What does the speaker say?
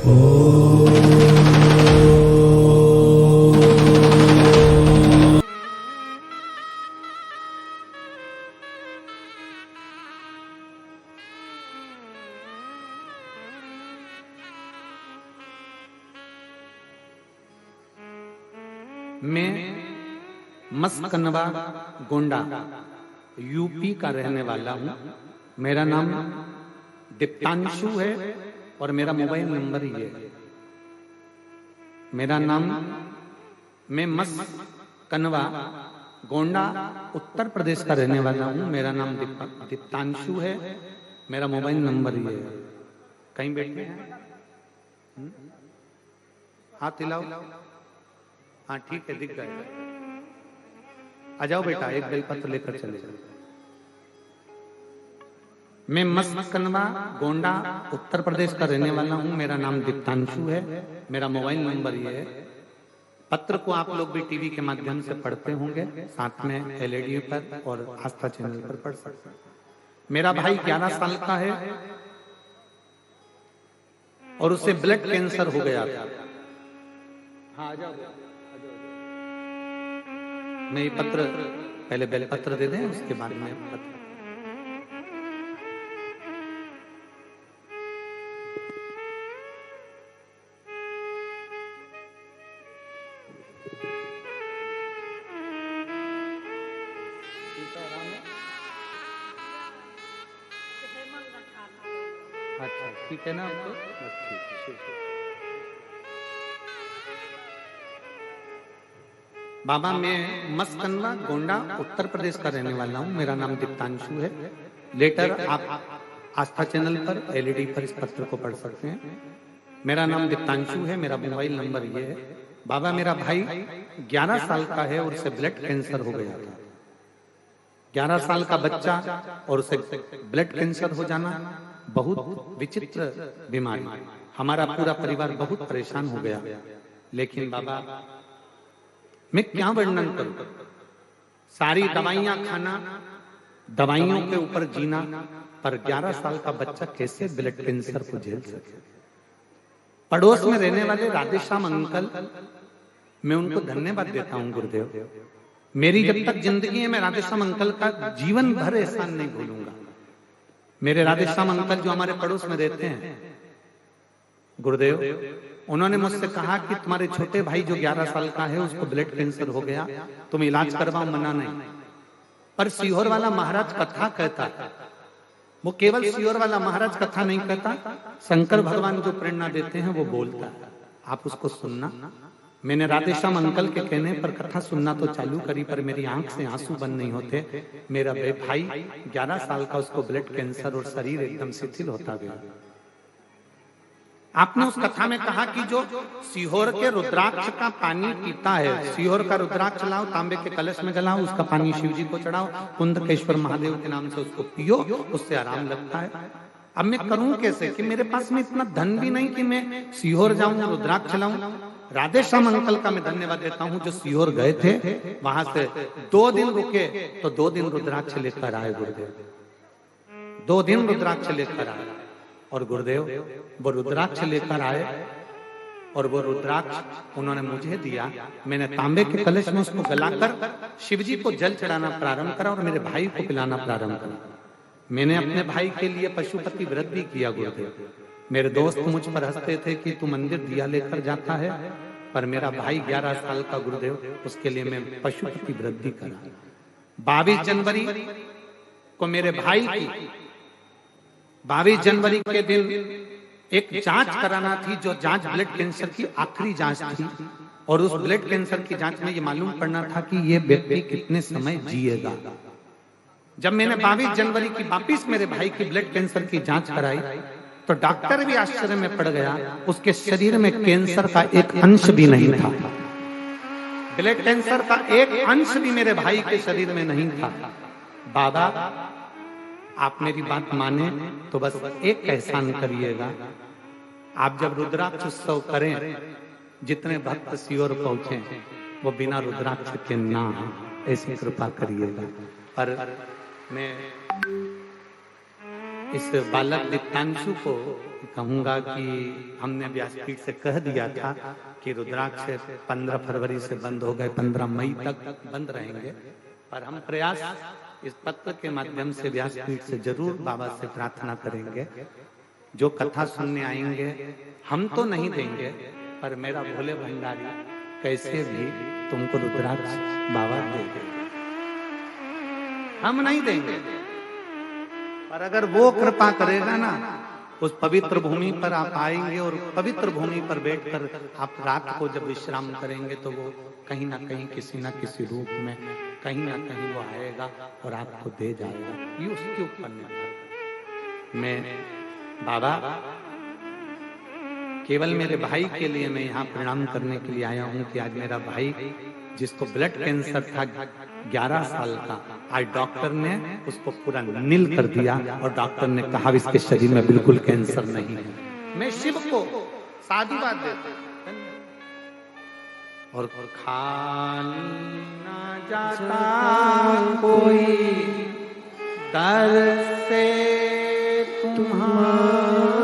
मैं मस्कनवा गोंडा यूपी का रहने वाला हूँ। मेरा नाम दीप्तांशु है और मेरा मोबाइल नंबर ये है। मेरा नाम, मैं मस्कनवा गोंडा उत्तर प्रदेश का रहने वाला हूँ। मेरा नाम दीप्तांशु है। मेरा मोबाइल नंबर ये है। कहीं बैठे हैं? हाथ हिलाओ। हाँ ठीक है, दिख गए। आ जाओ बेटा, एक बेलपत्र लेकर चले जाओ। मैं मस्कनवा गोंडा उत्तर प्रदेश का रहने वाला हूँ। मेरा नाम दीप्तांशु है। मेरा मोबाइल नंबर ये है। पत्र को आप लोग भी टीवी के माध्यम से पढ़ते होंगे, साथ में एलईडी पर और आस्था चैनल पर पढ़ सकते हैं। मेरा भाई 11 साल का है और उसे ब्लड कैंसर हो गया था। हाँ आ जाओ। मैं ये पत्र पहले बेलपत्र दे दें, उसके बाद में पत्र। अच्छा ठीक है ना, तो ठीक है। बाबा, मैं मस्कनवा गोंडा उत्तर प्रदेश का रहने वाला हूँ। मेरा नाम दीप्तांशु है। लेटर आप आस्था चैनल पर एलईडी पर इस पत्र को पढ़ सकते हैं। मेरा नाम दीप्तांशु है। मेरा मोबाइल नंबर ये है। बाबा, मेरा भाई 11 साल का है और उसे ब्लड कैंसर हो गया था। 11 साल का बच्चा और उसे ब्लड कैंसर हो जाना बहुत विचित्र बीमारी। हमारा पूरा परिवार बहुत परेशान हो गया। लेकिन बाबा, मैं क्या वर्णन करूं? सारी दवाइयां खाना, दवाइयों के ऊपर जीना, पर 11 साल का बच्चा कैसे ब्लड कैंसर को झेल सके? पड़ोस में रहने वाले राधेश्याम अंकल, मैं उनको धन्यवाद देता हूं गुरुदेव। मेरी जब तक जिंदगी है, मैं राधेश्याम अंकल का जीवन भर एहसान नहीं भूलूंगा। मेरे राधेश्याम अंकल जो हमारे पड़ोस में रहते हैं गुरुदेव, उन्होंने मुझसे कहा कि तुम्हारे छोटे भाई जो 11 साल का है उसको ब्लड कैंसर हो गया, तुम इलाज करवाओ, मना नहीं। पर सीहोर वाला महाराज कथा कहता है। वो केवल सीहोर वाला महाराज कथा नहीं कहता, शंकर भगवान जो प्रेरणा देते हैं वो बोलता है। आप उसको सुनना। मैंने राधेश्याम अंकल के कहने पर कथा सुनना तो चालू करी, पर मेरी आंख से आंसू बंद नहीं होते। मेरा भाई 11 साल का, उसको ब्लड कैंसर और शरीर एकदम शिथिल होता गया। आपने उस कथा में कहा कि जो सीहोर के रुद्राक्ष का पानी पीता है, सीहोर का रुद्राक्ष लाओ, तांबे के कलश में जलाओ, उसका पानी शिव जी को चढ़ाओ, कुंदकेश्वर महादेव के नाम से उसको पियो, उससे आराम लगता है। अब मैं करूं कैसे कि मेरे पास में इतना धन भी नहीं कि मैं सीहोर जाऊं, रुद्राक्ष लाऊं। राधेश्याम अंकल का मैं धन्यवाद देता हूं जो सीहोर गए थे, वहां से 2 दिन रुके तो 2 दिन रुद्राक्ष लेकर आए गुरुदेव। 2 दिन रुद्राक्ष लेकर आए और गुरुदेव वो रुद्राक्ष लेकर आए और वो रुद्राक्ष उन्होंने मुझे दिया। मैंने तांबे के कलश में उसको गलाकर शिवजी को जल चढ़ाना प्रारंभ करा और मेरे भाई को पिलाना प्रारंभ करा। मैंने अपने भाई के लिए पशुपति व्रत भी किया गुरुदेव। मेरे दोस्त मुझ पर हंसते थे कि तू मंदिर दिया लेकर जाता है, पर मेरा भाई 11 साल का गुरुदेव, उसके लिए मैं पशुपति व्रत भी करा। 22 जनवरी को मेरे भाई की 22 जनवरी के दिन एक जांच कराना थी, जो जांच ब्लड कैंसर की आखिरी जांच थी। और उस ब्लड कैंसर की जांच में ये मालूम पड़ना था कि ये व्यक्ति कितने समय जिएगा। जब मैंने 22 जनवरी की वापिस मेरे भाई की ब्लड कैंसर की जांच कराई तो डॉक्टर भी आश्चर्य में पड़ गया। उसके शरीर में कैंसर का एक अंश भी नहीं था। ब्लड कैंसर का एक अंश भी मेरे भाई के शरीर में नहीं था। बाबा, आप मेरी बात माने तो बस एक एहसान करिएगा। आप जब रुद्राक्ष उत्सव करें, जितने भक्त सीहोर पहुंचे वो बिना रुद्राक्ष के ना, ऐसी कृपा करिएगा। पर मैं इस बालक दीप्तांशु को कहूंगा कि हमने व्यासपीठ से कह दिया था कि रुद्राक्ष 15 फरवरी से बंद हो गए, 15 मई तक बंद रहेंगे, पर हम प्रयास इस पत्र के माध्यम से व्यासपीठ से जरूर बाबा से प्रार्थना करेंगे। जो कथा सुनने आएंगे हम तो नहीं देंगे, पर मेरा भोले भंडारी कैसे भी तुमको रुद्राक्ष बाबा दे देंगे। हम नहीं देंगे, पर अगर वो कृपा करेगा ना, उस पवित्र भूमि पर आप आएंगे और पवित्र भूमि पर बैठकर आप रात को जब विश्राम करेंगे तो वो कहीं ना कहीं किसी ना किसी रूप में कहीं ना कहीं वो आएगा और आपको दे जाएगा। ये उसके ऊपर निर्भर। मैं बाबा केवल मेरे भाई के लिए मैं यहाँ प्रणाम करने के लिए आया हूँ कि आज मेरा भाई जिसको ब्लड कैंसर था 11 साल का, आज डॉक्टर ने उसको पूरा नील कर दिया और डॉक्टर ने कहा इसके शरीर में बिल्कुल कैंसर नहीं है। मैं शिव को साधुवाद देता और खाली ना जाता कोई दर से तुम्हारा,